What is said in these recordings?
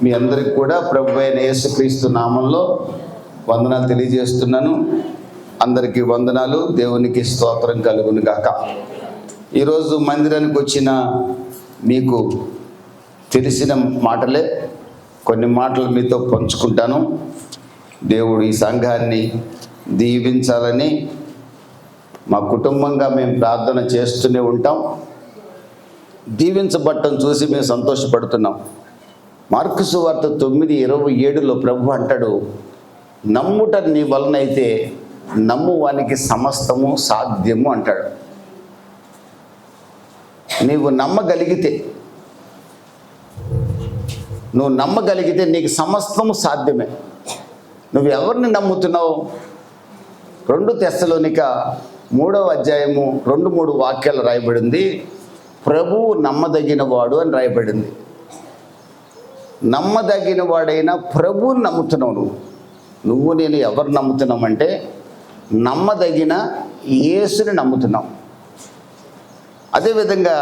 మీ అందరికి కూడా ప్రభు అయిన యేసుక్రీస్తు నామంలో వందనాలు తెలియజేస్తున్నాను. అందరికీ వందనాలు. దేవునికి స్తోత్రం కలుగును గాక. ఈరోజు మందిరానికి వచ్చిన మీకు తెలిసిన మాటలే కొన్ని మాటలు మీతో పంచుకుంటాను. దేవుడు ఈ సంఘాన్ని దీవించాలని మా కుటుంబంగా మేము ప్రార్థన చేస్తూనే ఉంటాం. దీవించబట్టం చూసి మేము సంతోషపడుతున్నాం. మార్కు సువార్త 9:27 ప్రభు అంటాడు, నమ్ముట నీ వలనైతే నమ్మువానికి సమస్తము సాధ్యము అంటాడు. నీవు నమ్మగలిగితే, నువ్వు నమ్మగలిగితే నీకు సమస్తము సాధ్యమే. నువ్వు ఎవరిని నమ్ముతున్నావు? 2 తెస్సలోనిక 3:2-3 వాక్యాలు రాయబడింది. ప్రభువు నమ్మదగిన వాడు అని రాయబడింది. నమ్మదగిన వాడైన ప్రభువుని నమ్ముతున్నావు. నువ్వు నేను ఎవరు నమ్ముతున్నామంటే నమ్మదగిన యేసుని నమ్ముతున్నాం. అదేవిధంగా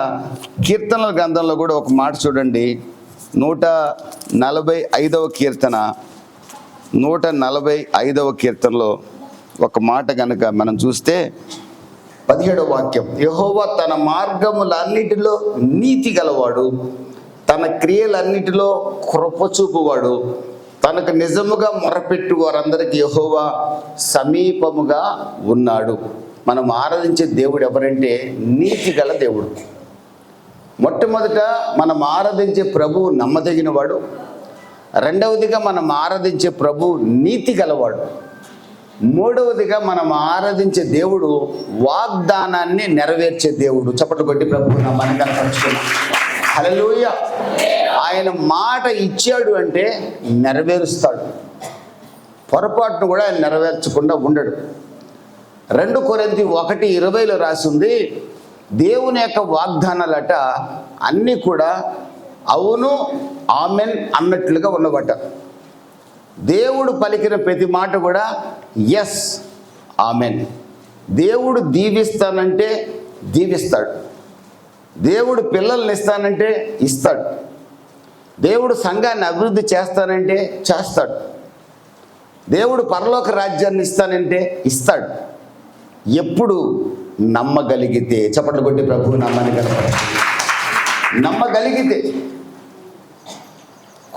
కీర్తనల గ్రంథంలో కూడా ఒక మాట చూడండి. 145వ కీర్తన 145వ కీర్తనలో ఒక మాట కనుక మనం చూస్తే 17వ వాక్యం, యెహోవా తన మార్గములన్నిటిలో నీతి గలవాడు, తన క్రియలన్నిటిలో కృపచూపువాడు, తనకు నిజముగా మొరపెట్టు వారందరికీ యెహోవా సమీపముగా ఉన్నాడు. మనం ఆరాధించే దేవుడు ఎవరంటే నీతి గల దేవుడు. మొట్టమొదట మనం ఆరాధించే ప్రభువు నమ్మదగినవాడు. రెండవదిగా మనం ఆరాధించే ప్రభువు నీతి గలవాడు. మూడవదిగా మనం ఆరాధించే దేవుడు వాగ్దానాన్ని నెరవేర్చే దేవుడు. చప్పట్లు కొట్టి ప్రభువు నామాన్ని కనపరుచుకున్నాం. హల్లెలూయా. ఆయన మాట ఇచ్చాడు అంటే నెరవేరుస్తాడు. పొరపాటును కూడా ఆయన నెరవేర్చకుండా ఉండడు. 2 కొరింథీ 1:20 రాసి ఉంది, దేవుని యొక్క వాగ్దానాలట అన్నీ కూడా అవును ఆమెన్ అన్నట్లుగా ఉన్నవట. దేవుడు పలికిన ప్రతి మాట కూడా ఎస్ ఆమెన్. దేవుడు దీవిస్తానంటే దీవిస్తాడు. దేవుడు పిల్లల్ని ఇస్తానంటే ఇస్తాడు. దేవుడు సంఘాన్ని అభివృద్ధి చేస్తానంటే చేస్తాడు. దేవుడు పరలోక రాజ్యాన్ని ఇస్తానంటే ఇస్తాడు. ఎప్పుడు నమ్మగలిగితే. చప్పట్లు కొట్టి ప్రభువు నామాన్ని కనపరుచుకుందాం. నమ్మగలిగితే.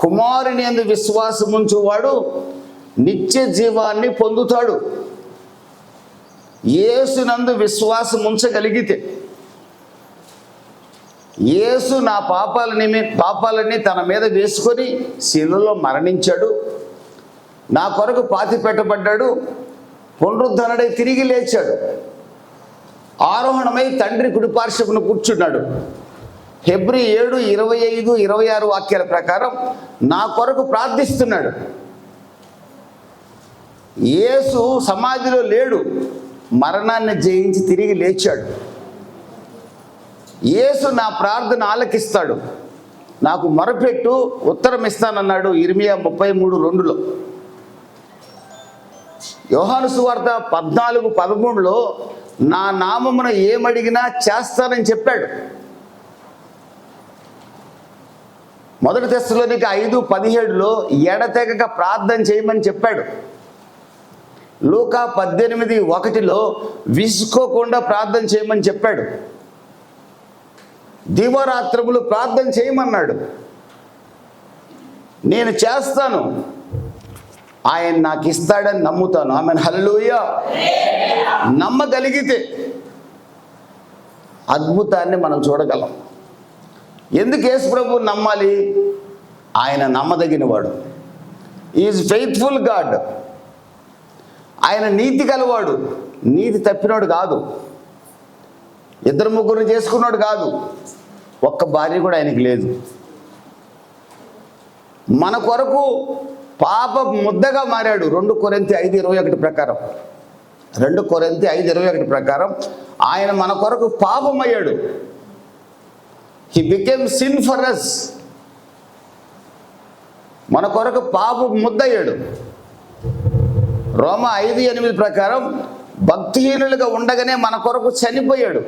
కుమారుని యందు విశ్వాసం ఉంచువాడు నిత్య జీవాన్ని పొందుతాడు. యేసునందు విశ్వాసం ఉంచగలిగితే, యేసు నా పాపాలని తన మీద వేసుకొని శిలువలో మరణించాడు, నా కొరకు పాతి పెట్టబడ్డాడు, పునరుద్ధరణై తిరిగి లేచాడు, ఆరోహణమై తండ్రి కుడిపార్శ్వమున కూర్చున్నాడు. హెబ్రీ 7:25-26 వాక్యాల ప్రకారం నా కొరకు ప్రార్థిస్తున్నాడు. యేసు సమాధిలో లేడు, మరణాన్ని జయించి తిరిగి లేచాడు. యేసు నా ప్రార్థన ఆలకిస్తాడు. నాకు మొరపెట్టు ఉత్తరం ఇస్తానన్నాడు ఇర్మియా 33:2. యోహాను సువార్త 14:13 నా నామమున ఏమడిగినా చేస్తానని చెప్పాడు. 1 తెస్సలోనిక 5:17 ఎడతెగక ప్రార్థన చేయమని చెప్పాడు. లూకా 18:1 విసుకోకుండా ప్రార్థన చేయమని చెప్పాడు. దివారాత్రములు ప్రార్థన చేయమన్నాడు. నేను చేస్తాను, ఆయన నాకు ఇస్తాడని నమ్ముతాను. ఆమెన్. హల్లెలూయా. నమ్మగలిగితే అద్భుతాన్ని మనం చూడగలం. ఎందుకు యేసు ప్రభువు నమ్మాలి? ఆయన నమ్మదగినవాడు. Is faithful God. ఆయన నీతి గలవాడు. నీతి తప్పినోడు కాదు. 2-3 చేసుకున్నాడు కాదు. ఒక్క భార్య కూడా ఆయనకి లేదు. మన కొరకు పాప ముద్దగా మారాడు. 2 కొరింథీ 5:21 ప్రకారం 2 కొరింథీ 5:21 ప్రకారం ఆయన మన కొరకు పాపమయ్యాడు. He became sin for us. మన కొరకు పాప ముద్దయ్యాడు. రోమా 5:8 ప్రకారం భక్తిహీనులుగా ఉండగానే మన కొరకు చనిపోయాడు.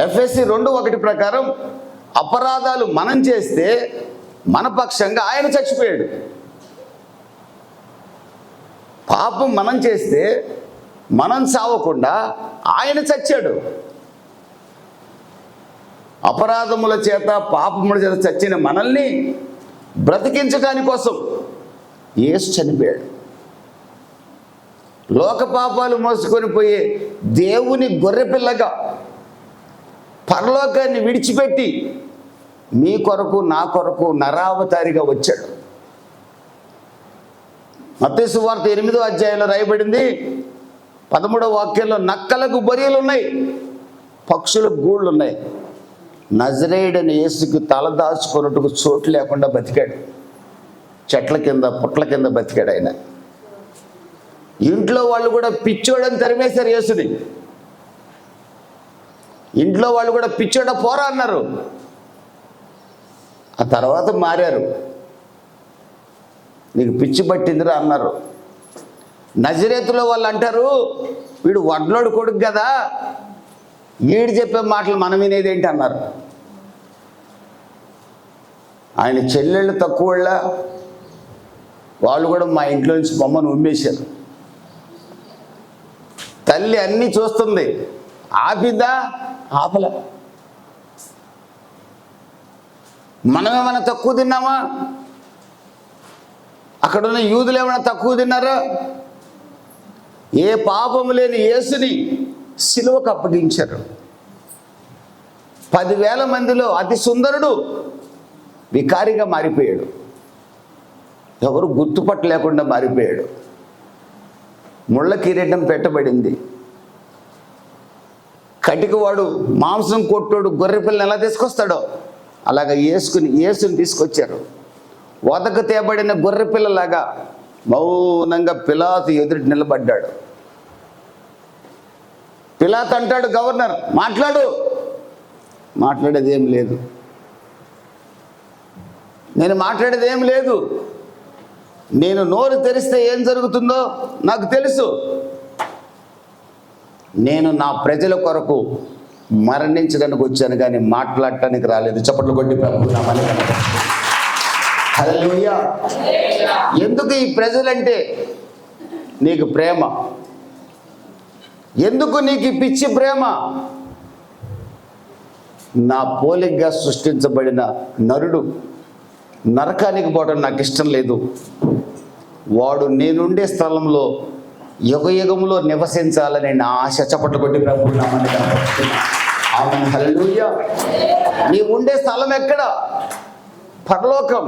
ఎఫెసీ 2:1 ప్రకారం అపరాధాలు మనం చేస్తే మన పక్షంగా ఆయన చచ్చిపోయాడు. పాపం మనం చేస్తే మనం చావకుండా ఆయన చచ్చాడు. అపరాధముల చేత పాపముల చేత చచ్చిన మనల్ని బ్రతికించడానికి కోసం యేసు చనిపోయాడు. లోక పాపాలు మోసుకొని పోయే దేవుని గొర్రెపిల్లగా పరలోకాన్ని విడిచిపెట్టి మీ కొరకు నా కొరకు నరావతారిగా వచ్చాడు. మత్తయి సువార్త 8వ అధ్యాయంలో రాయబడింది 13వ వాక్యంలో, నక్కలకు బొరియలు ఉన్నాయి, పక్షులకు గూళ్ళు ఉన్నాయి. నజరేయుడైన యేసుకి తల దాచుకున్నట్టుకు చోటు లేకుండా బతికాడు. చెట్ల కింద పుట్ల కింద బతికాడు ఆయన. ఇంట్లో వాళ్ళు కూడా పిచ్చోడని తరిమేశారు యేసుని. ఇంట్లో వాళ్ళు కూడా పిచ్చోడ పోరా అన్నారు. ఆ తర్వాత మారారు. నీకు పిచ్చి పట్టిందిరా అన్నారు. నజరేతులో వాళ్ళు అంటారు, వీడు వడ్లోడు కొడుకు కదా, వీడు చెప్పే మాటలు మనం వినేదేంటి అన్నారు. ఆయన చెల్లెళ్ళు తక్కువ వాళ్ళు కూడా మా ఇంట్లో నుంచి బొమ్మను ఉమ్మేశారు. తల్లి అన్నీ చూస్తుంది, ఆపిద్దా? ఆపల. మనమేమైనా తక్కువ తిన్నామా? అక్కడున్న యూదులు ఏమైనా తక్కువ తిన్నారా? ఏ పాపము లేని యేసుని సిలువకు అప్పగించారు. 10,000 మందిలో అతి సుందరుడు వికారిగా మారిపోయాడు. ఎవరు గుర్తుపట్టలేకుండా మారిపోయాడు. ముళ్ళ కిరీటం పెట్టబడింది. కటికవాడు మాంసం కొట్టోడు గొర్రె పిల్లని ఎలా తీసుకొస్తాడో అలాగా యేసుని తీసుకొచ్చారు. వదకు తేబడిన గొర్రె పిల్లలాగా మౌనంగా పిలాతు ఎదురు నిలబడ్డాడు. పిలాతు అంటాడు, గవర్నర్ మాట్లాడేది ఏం లేదు, నేను మాట్లాడేది ఏం లేదు, నేను నోరు తెరిస్తే ఏం జరుగుతుందో నాకు తెలుసు, నేను నా ప్రజల కొరకు మరణించడానికి వచ్చాను కానీ మాట్లాడటానికి రాలేదు. చప్పట్లు కొట్టి ప్రభునామని. హల్లెలూయా. ఎందుకు ఈ ప్రజలంటే నీకు ప్రేమ? ఎందుకు నీకు ఈ పిచ్చి ప్రేమ? నా పోలికగా సృష్టించబడిన నరుడు నరకానికి పోవడం నాకు ఇష్టం లేదు. వాడు నేనుండే స్థలంలో యుగయుగంలో నివసించాలని నా ఆశ. చప్పట్లు కొట్టి ప్రభునామని. ఆమేన్. హల్లెలూయా. నీ ఉండే స్థలం ఎక్కడ? పరలోకం.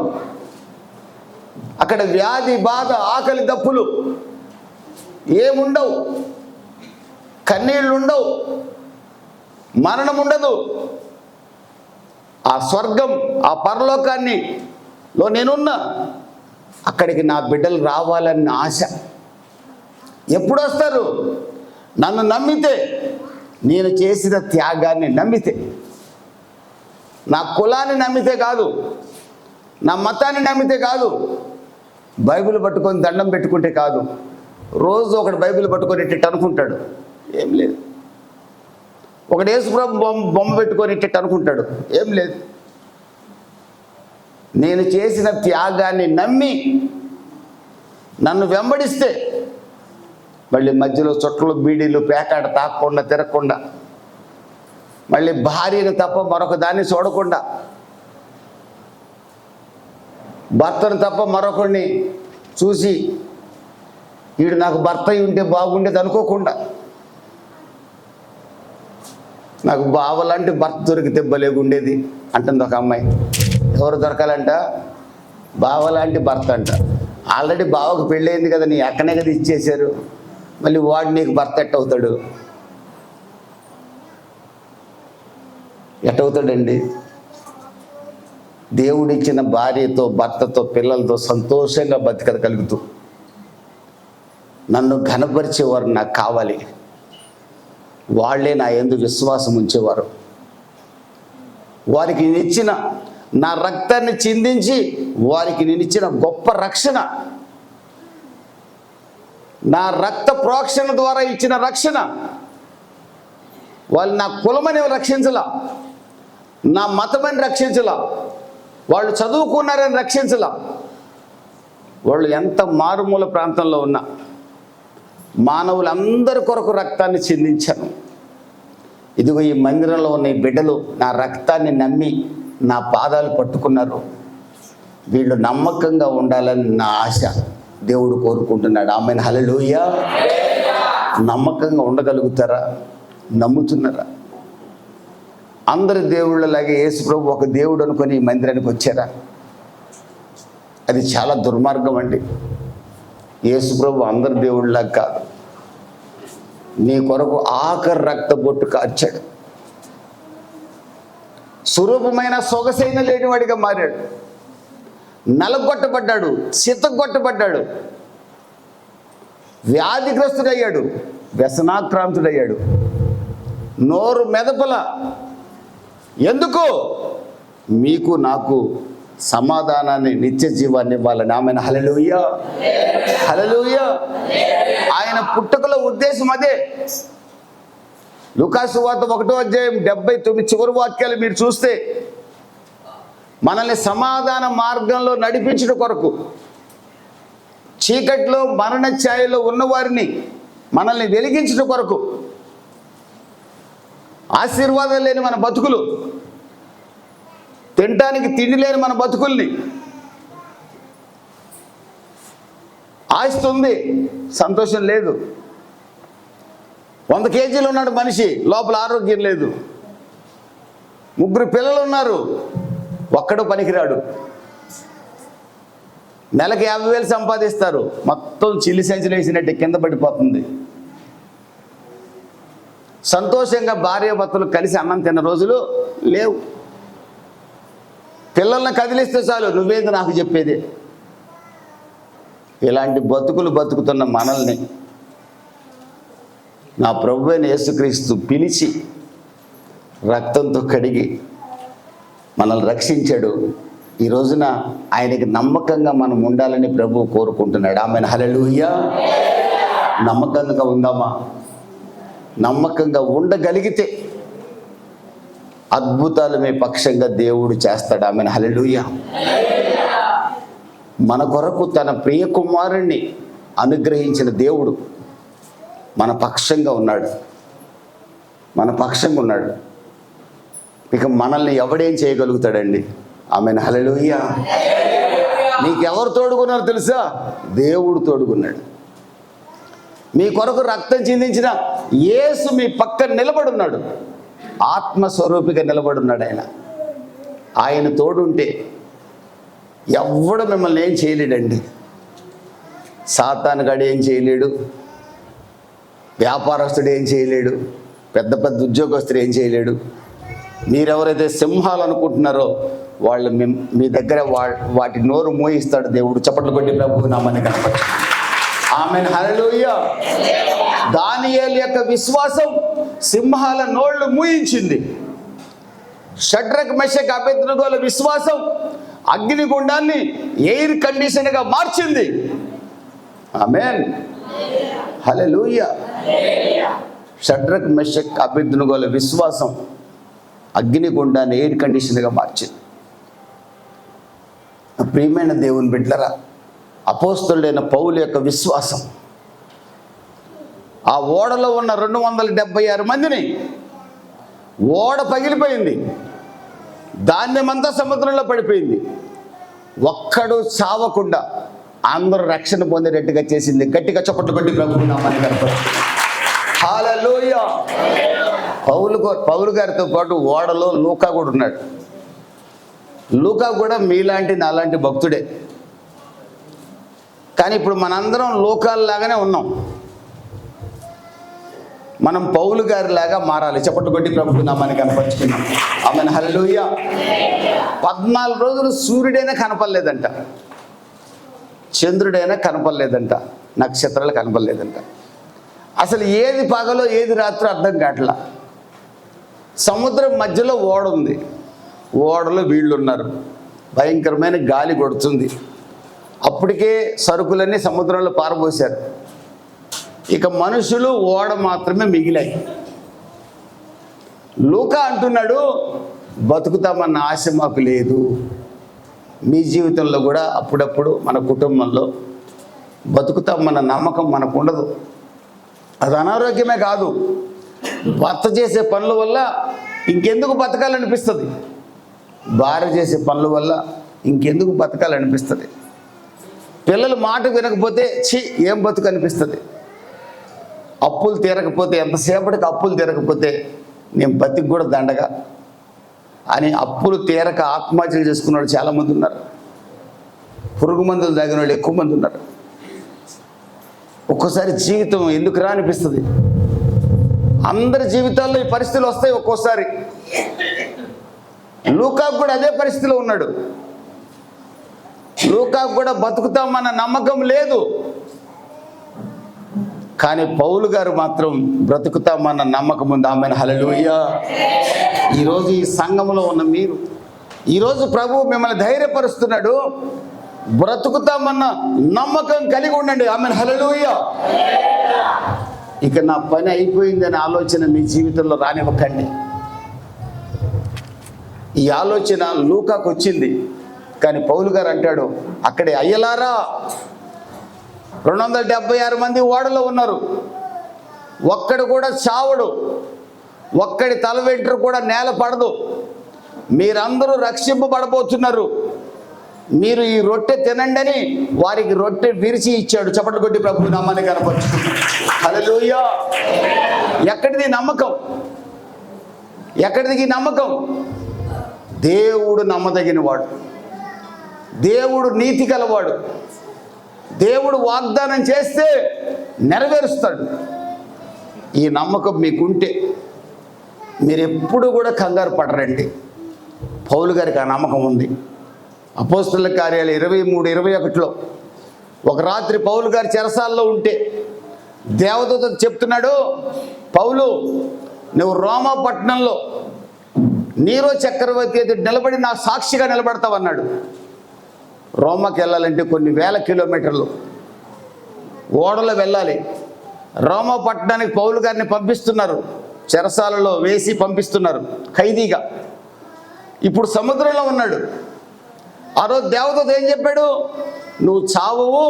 అక్కడ వ్యాధి, బాధ, ఆకలి, దప్పులు ఏముండవు, కన్నీళ్ళు ఉండవు, మరణం ఉండదు. ఆ స్వర్గం, ఆ పరలోకాన్ని లో నేనున్నా. అక్కడికి నా బిడ్డలు రావాలన్న ఆశ. ఎప్పుడు వస్తారు? నన్ను నమ్మితే, నేను చేసిన త్యాగాన్ని నమ్మితే, నా కులాన్ని నమ్మితే కాదు, నా మతాన్ని నమ్మితే కాదు, బైబిల్ పట్టుకొని దండం పెట్టుకుంటే కాదు. రోజు ఒకటి బైబిల్ పట్టుకొని ఇట్ట అనుకుంటాడు, ఏం లేదు. ఒకటి యేసుప్రభు బొమ్మ పెట్టుకొని ఇట్ట అనుకుంటాడు, ఏం లేదు. నేను చేసిన త్యాగాన్ని నమ్మి నన్ను వెంబడిస్తే మళ్ళీ మధ్యలో చుట్టలు, బీడీలు, పేకాట తాకకుండా, తిరగకుండా, మళ్ళీ భార్యను తప్ప మరొక దాన్ని చూడకుండా, భర్తను తప్ప మరొకరిని చూసి వీడు నాకు భర్త ఉంటే బాగుండేది అనుకోకుండా, నాకు బావలాంటి భర్త దొరికితే భలేగుండేది అంటుంది ఒక అమ్మాయి. ఎవరు దొరకాలంట? బావలాంటి భర్త అంట. ఆల్రెడీ బావకు పెళ్ళయింది కదా, నీ అక్కనే కదా ఇచ్చేశారు, మళ్ళీ వాడు నీకు భర్త ఎట్టవుతాడు? ఎట్టవుతాడండి? దేవుడిచ్చిన భార్యతో, భర్తతో, పిల్లలతో సంతోషంగా బతకగలుగుతూ నన్ను ఘనపరిచేవారు నాకు కావాలి. వాళ్ళే నా యందు విశ్వాసం ఉంచేవారు. వారికి నేనిచ్చిన నా రక్తాన్ని చిందించి వారికి నేనిచ్చిన గొప్ప రక్షణ, నా రక్త ప్రోక్షణ ద్వారా ఇచ్చిన రక్షణ, వాళ్ళు నా కులమని రక్షించలా, నా మతమని రక్షించలా, వాళ్ళు చదువుకున్నారని రక్షించలా. వాళ్ళు ఎంత మారుమూల ప్రాంతంలో ఉన్నా మానవులందరి కొరకు రక్తాన్ని చిందించాను. ఇదిగో ఈ మందిరంలో ఉన్న ఈ బిడ్డలు నా రక్తాన్ని నమ్మి నా పాదాలు పట్టుకున్నారు. వీళ్ళు నమ్మకంగా ఉండాలని నా ఆశ. దేవుడు కోరుకుంటున్నాడు. ఆమేన్, హల్లెలూయా. నమ్మకంగా ఉండగలుగుతారా? నమ్ముతున్నారా? అందరి దేవుళ్ళలాగే యేసు ప్రభు ఒక దేవుడు అనుకొని ఈ మందిరానికి వచ్చారా? అది చాలా దుర్మార్గం అండి. యేసు ప్రభు అందరి దేవుళ్ళలాగా కాదు. నీ కొరకు ఆఖరి రక్త బొట్టు కార్చాడు. స్వరూపమైన సొగసైన లేనివాడిగా మారాడు. నలగొట్టబడ్డాడు, చితగొట్టబడ్డాడు, వ్యాధిగ్రస్తుడయ్యాడు, వ్యసనాక్రాంతుడయ్యాడు, నోరు మెదపల. ఎందుకు? మీకు నాకు సమాధానాన్ని, నిత్య జీవాన్ని ఇవ్వాలని. ఆమెను హల్లెలూయా, హల్లెలూయా. ఆయన పుట్టుకల ఉద్దేశం అదే. లూకా సువార్త 1:79 చివరి వాక్యాలు మీరు చూస్తే, మనల్ని సమాధాన మార్గంలో నడిపించడం కొరకు, చీకట్లో మరణ ఛాయలో ఉన్నవారిని మనల్ని వెలిగించడం కొరకు, ఆశీర్వాదం లేని మన బతుకులు, తినటానికి తిండి లేని మన బతుకుల్ని, ఆస్తి ఉంది సంతోషం లేదు, 100 కేజీలు ఉన్నాడు మనిషి, లోపల ఆరోగ్యం లేదు, 3 పిల్లలు ఉన్నారు, ఒక్కడు పనికిరాడు, నెలకి 50,000 సంపాదిస్తారు, మొత్తం చిల్లి సంచులు వేసినట్టు కింద పడిపోతుంది. సంతోషంగా భార్యాభర్తలు కలిసి అన్నం తిన్న రోజులు లేవు. పిల్లల్ని కదిలిస్తే చాలు, నువ్వేంది నాకు చెప్పేది. ఇలాంటి బతుకులు బతుకుతున్న మనల్ని నా ప్రభువైన యేసుక్రీస్తు పిలిచి రక్తంతో కడిగి మనల్ని రక్షించాడు. ఈ రోజున ఆయనకి నమ్మకంగా మనం ఉండాలని ప్రభువు కోరుకుంటున్నాడు. ఆమెను హల్లెలూయా. నమ్మకంగా ఉందామా? నమ్మకంగా ఉండగలిగితే అద్భుతాలు మీ పక్షంగా దేవుడు చేస్తాడు. ఆమెను హల్లెలూయా. మన కొరకు తన ప్రియ కుమారుణ్ణి అనుగ్రహించిన దేవుడు మన పక్షంగా ఉన్నాడు, మన పక్షంగా ఉన్నాడు. ఇక మనల్ని ఎవడేం చేయగలుగుతాడండి? ఆమెను హల్లెలూయా. నీకెవరు తోడుకున్నారు తెలుసా? దేవుడు తోడుకున్నాడు. మీ కొరకు రక్తం చిందించిన యేసు మీ పక్కన నిలబడున్నాడు, ఆత్మస్వరూపిగా నిలబడున్నాడు. ఆయన తోడుంటే ఎవడు మిమ్మల్ని ఏం చేయలేడండి. సాతానుగాడు ఏం చేయలేడు, వ్యాపారస్తుడు ఏం చేయలేడు, పెద్ద పెద్ద ఉద్యోగస్తుడు ఏం చేయలేడు. మీరెవరైతే సింహాలు అనుకుంటున్నారో వాళ్ళు మీ దగ్గర వాటి నోరు మోయిస్తాడు దేవుడు. చప్పట్లు కొట్టి ప్రభువు నామమున కనపరచు. ఆమేన్, హల్లెలూయా. దానియేలు యొక్క విశ్వాసం సింహాల నోళ్లు మూయించింది. షడ్రక్ మెషక్ అబేద్నెగోల విశ్వాసం అగ్నిగుండాన్ని ఎయిర్ కండిషన్గా మార్చింది. ఆమేన్, హల్లెలూయా. షడ్రక్ మెషక్ అబేద్నెగోల విశ్వాసం అగ్నిగుండాన్ని ఎయిర్ కండిషన్గా మార్చింది. ప్రియమైన దేవుని బిడ్డలారా, అపోస్తలుడైన పౌలు యొక్క విశ్వాసం ఆ ఓడలో ఉన్న 276 మందిని, ఓడ పగిలిపోయింది, ధాన్యమంతా సముద్రంలో పడిపోయింది, ఒక్కడు చావకుండా అందరూ రక్షణ పొందేటట్టుగా చేసింది. గట్టిగా చప్పట్లు కొట్టి ప్రభువు నామమున కనపరచు. హల్లెలూయా. పౌలు గారితో పాటు ఓడలో లూకా కూడా ఉన్నాడు. లూకా కూడా మీలాంటి నాలాంటి భక్తుడే. కానీ ఇప్పుడు మనందరం లూకాల్లాగానే ఉన్నాం. మనం పౌలు గారి లాగా మారాలి. చప్పట్లు కొట్టి ప్రభువు నామమున కనపరుచుకున్నాం. ఆమేన్, హల్లెలూయా. 14 రోజులు సూర్యుడైనా కనపడలేదంట, చంద్రుడైనా కనపడలేదంట, నక్షత్రాలు కనపడలేదంట. అసలు ఏది పగలో ఏది రాత్రో అర్థం కావట్లా. సముద్రం మధ్యలో ఓడ ఉంది, ఓడలో వీళ్ళు ఉన్నారు, భయంకరమైన గాలి కొడుతుంది. అప్పటికే సరుకులన్నీ సముద్రంలో పారబోశారు. ఇక మనుషులు ఓడ మాత్రమే మిగిలాయి. లూకా అంటున్నాడు, బతుకుతామన్న ఆశ మాకు లేదు, మీ జీవితంలో కూడా అప్పుడప్పుడు మన కుటుంబంలో బతుకుతాం మన నమ్మకం మనకు ఉండదు. అది అనారోగ్యమే కాదు, భర్త చేసే పనుల వల్ల ఇంకెందుకు బతకాలనిపిస్తుంది, భార్య చేసే పనుల వల్ల ఇంకెందుకు బతకాలనిపిస్తుంది, పిల్లలు మాట వినకపోతే ఏం బతుకు అనిపిస్తుంది, అప్పులు తీరకపోతే ఎంతసేపటికి అప్పులు తీరకపోతే నేను బతికి కూడా దండగా అని అప్పులు తీరక ఆత్మహత్యలు చేసుకున్న వాళ్ళు చాలామంది ఉన్నారు. పురుగు మందులు తాగిన వాళ్ళు ఎక్కువ మంది ఉన్నారు. ఒక్కోసారి జీవితం ఎందుకు రా అనిపిస్తుంది. అందరి జీవితాల్లో ఈ పరిస్థితులు వస్తాయి. ఒక్కోసారి లూకాకు కూడా అదే పరిస్థితిలో ఉన్నాడు. లూకాకు కూడా బతుకుతామన్న నమ్మకం లేదు, కానీ పౌలు గారు మాత్రం బ్రతుకుతామన్న నమ్మకం ఉంది. Amen hallelujah. ఈరోజు ఈ సంఘంలో ఉన్న మీరు, ఈరోజు ప్రభువు మిమ్మల్ని ధైర్యపరుస్తున్నాడు. బ్రతుకుతామన్న నమ్మకం కలిగి ఉండండి. Amen hallelujah. ఇక నా పని అయిపోయిందనే ఆలోచన మీ జీవితంలో రానివ్వకండి. ఈ ఆలోచన లూకాకు వచ్చింది, కానీ పౌలు గారు అంటాడు, అక్కడే అయ్యలారా 276 మంది ఓడలో ఉన్నారు, ఒక్కడు కూడా చావడు, ఒక్కడి తల వెంట్రుక కూడా నేల పడదు, మీరందరూ రక్షింపబడబోతున్నారు, మీరు ఈ రొట్టె తినండి అని వారికి రొట్టె విరిచి ఇచ్చాడు. చప్పట్లు కొట్టి ప్రభు నామాన్ని కనపరుచుకున్నాడు. హల్లెలూయా. ఎక్కడిది నమ్మకం? ఎక్కడిది నమ్మకం? దేవుడు నమ్మదగినవాడు, దేవుడు నీతి గలవాడు, దేవుడు వాగ్దానం చేస్తే నెరవేరుస్తాడు. ఈ నమ్మకం మీకుంటే మీరు ఎప్పుడు కూడా కంగారు పడరండి. పౌలు గారికి ఆ నమ్మకం ఉంది. అపోస్తలుల కార్యాలు 23-21లో ఒక రాత్రి పౌలు గారి చెరసాల్లో ఉంటే దేవదూత చెప్తున్నాడు, పౌలు నువ్వు రోమా పట్టణంలో నీరో చక్రవర్తి ఎదుట నిలబడి నా సాక్షిగా నిలబడతావన్నాడు. రోమాకి వెళ్ళాలంటే కొన్ని వేల కిలోమీటర్లు ఓడలో వెళ్ళాలి. రోమా పట్టణానికి పౌలు గారిని పంపిస్తున్నారు, చెరసాలలో వేసి పంపిస్తున్నారు ఖైదీగా. ఇప్పుడు సముద్రంలో ఉన్నాడు. ఆ రోజు దేవదూత ఏం చెప్పాడు? నువ్వు చావవు,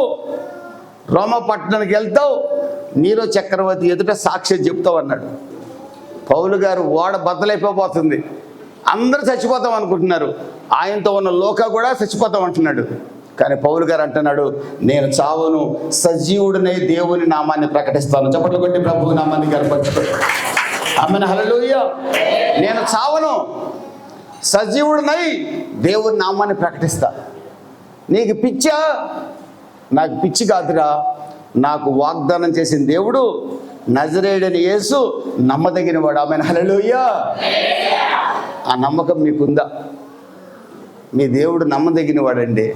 రోమా పట్టణానికి వెళ్తావు, నీరో చక్రవర్తి ఎదుట సాక్ష్యం చెప్తావు అన్నాడు. పౌలు గారు ఓడ బద్దలైపోతుంది, అందరూ చచ్చిపోతాం అనుకుంటున్నారు, ఆయనతో ఉన్న లోక కూడా చచ్చిపోతాం అంటున్నాడు. కానీ పౌలు గారు అంటున్నాడు, నేను చావును, సజీవుడినై దేవుని నామాన్ని ప్రకటిస్తాను. చప్పట్లు కొట్టి ప్రభు నామాన్ని గర్పరచుకోండి. Amen hallelujah. నేను చావను, సజీవుడినై దేవుని నామాన్ని ప్రకటిస్తా. నీకు పిచ్చా? నాకు పిచ్చి కాదురా, నాకు వాగ్దానం చేసిన దేవుడు నజరేయుడైన యేసు నమ్మదగిన వాడు. Amen hallelujah. ఆ నమ్మకం మీకుందా? మీ దేవుడు నమ్మదగిన వాడండి.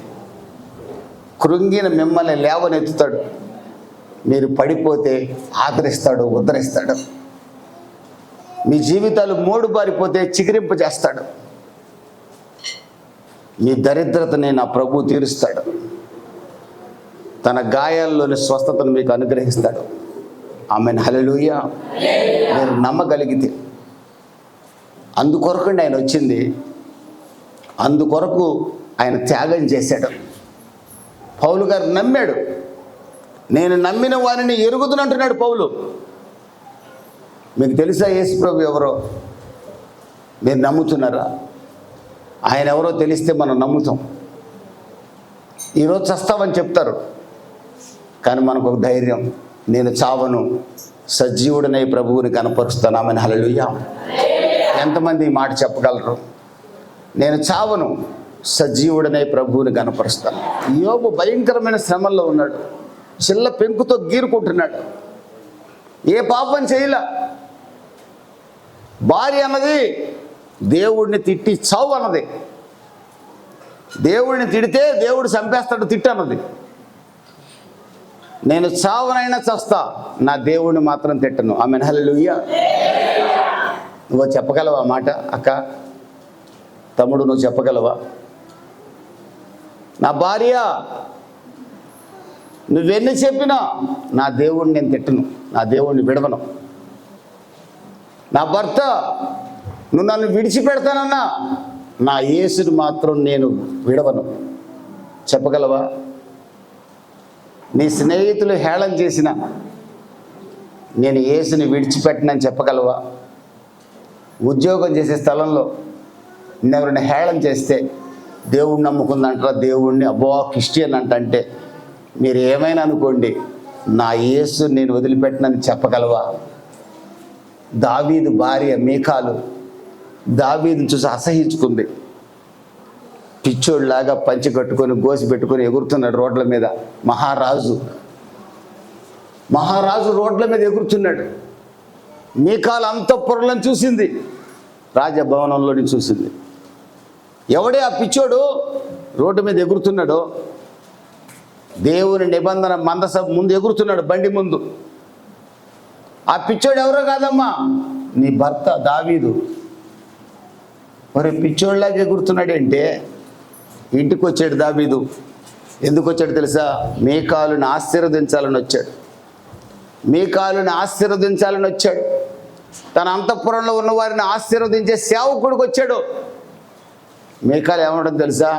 కృంగిన మిమ్మల్ని లేవనెత్తుతాడు, మీరు పడిపోతే ఆదరిస్తాడు, ఉద్ధరిస్తాడు. మీ జీవితాలు మోడు బారిపోతే చిగురింప చేస్తాడు. మీ దరిద్రతని నా ప్రభు తీరుస్తాడు. తన గాయాల్లోని స్వస్థతను మీకు అనుగ్రహిస్తాడు. Amen hallelujah. మీరు నమ్మగలిగితే, అందుకొరకండి ఆయన వచ్చింది, అందుకొరకు ఆయన త్యాగం చేశాడు. పౌలు గారు నమ్మాడు. నేను నమ్మిన వారిని ఎరుగుదునంటున్నాడు పౌలు. మీకు తెలుసా యేసు ప్రభు ఎవరో? మీరు నమ్ముతున్నారా? ఆయన ఎవరో తెలిస్తే మనం నమ్ముతాం. ఈరోజు చస్తావని చెప్తారు, కానీ మనకు ఒక ధైర్యం, నేను చావను, సజీవుడనై ప్రభువుని కనపరుస్తాను. Amen hallelujah. ఎంతమంది ఈ మాట చెప్పగలరు? నేను చావను, సజీవుడనై ప్రభువుని కనపరుస్తాను. యోబు భయంకరమైన శ్రమల్లో ఉన్నాడు, చిల్ల పెంకుతో గీరుకుంటున్నాడు, ఏ పాపం చేయలే. భార్య అన్నది దేవుడిని తిట్టి చావు అన్నది. దేవుడిని తిడితే దేవుడు చంపేస్తాడు తిట్టు అన్నది. నేను చావనైనా చస్తా, నా దేవుడిని మాత్రం తిట్టను. Amen hallelujah. నువ్వు చెప్పగలవా మాట? అక్క, తమ్ముడు, నువ్వు చెప్పగలవా? నా భార్య నువ్వెన్ని చెప్పినా నా దేవుడిని నేను తిట్టను, నా దేవుడిని విడవను. నా భర్త నువ్వు నన్ను విడిచిపెడతానన్నా నా యేసుని మాత్రం నేను విడవను. చెప్పగలవా? నీ స్నేహితులు హేళన చేసిన నేను యేసుని విడిచిపెట్టనని చెప్పగలవా? ఉద్యోగం చేసే స్థలంలో ఎవరైనా హేళన చేస్తే దేవుడిని నమ్ముకుందంటారా, దేవుడిని అబ్బో క్రిస్టియన్ అంటే మీరు ఏమైనా అనుకోండి, నా యేసు నేను వదిలిపెట్టనని చెప్పగలవా? దావీదు భార్య మీకాలు దావీదుని చూసి అసహించుకుంది. పిచ్చోళ్ళలాగా పంచి కట్టుకొని గోసి పెట్టుకొని ఎగురుతున్నాడు రోడ్ల మీద. మహారాజు రోడ్ల మీద ఎగురుతున్నాడు. మీకాలు అంతఃపురంలో చూసింది, రాజభవనంలోని చూసింది. ఎవడే ఆ పిచ్చోడు రోడ్డు మీద ఎగురుతున్నాడో? దేవుని నిబంధన మందస ముందు ఎగురుతున్నాడు, బండి ముందు. ఆ పిచ్చోడు ఎవరో కాదమ్మా, నీ భర్త దావీదు. మరి పిచ్చోళ్ళలాగా ఎగురుతున్నాడంటే ఇంటికి వచ్చాడు దావీదు. ఎందుకు వచ్చాడు తెలుసా? మీకాలుని ఆశీర్వదించాలని వచ్చాడు. మీకాలుని ఆశీర్వదించాలని వచ్చాడు. తన అంతఃపురంలో ఉన్న వారిని ఆశీర్వదించే సేవకుడికి వచ్చాడు. మీకాలు ఏమంటుంది తెలుసా?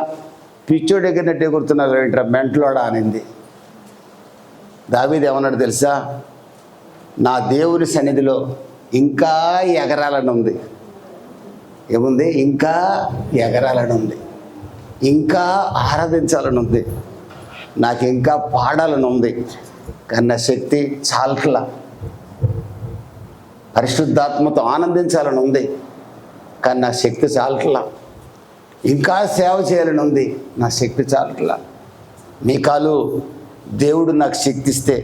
పిచ్చోడు ఎగిరినట్టు ఎగురుతున్నారు ఏంట్రా మెంటలోడా అనింది. దావీదు ఏమన్నాడు తెలుసా? నా దేవుని సన్నిధిలో ఇంకా ఎగరాలని ఉంది. ఏముంది? ఇంకా ఎగరాలని ఉంది, ఇంకా ఆరాధించాలని ఉంది, నాకు ఇంకా పాడాలని ఉంది. కానీ నా శక్తి చాలట్లా. పరిశుద్ధాత్మతో ఆనందించాలని ఉంది, కానీ నా శక్తి చాలట్లా. ఇంకా సేవ చేయాలని ఉంది, నా శక్తి చాలట్లా. మీకాలు దేవుడు నాకు శక్తి ఇస్తే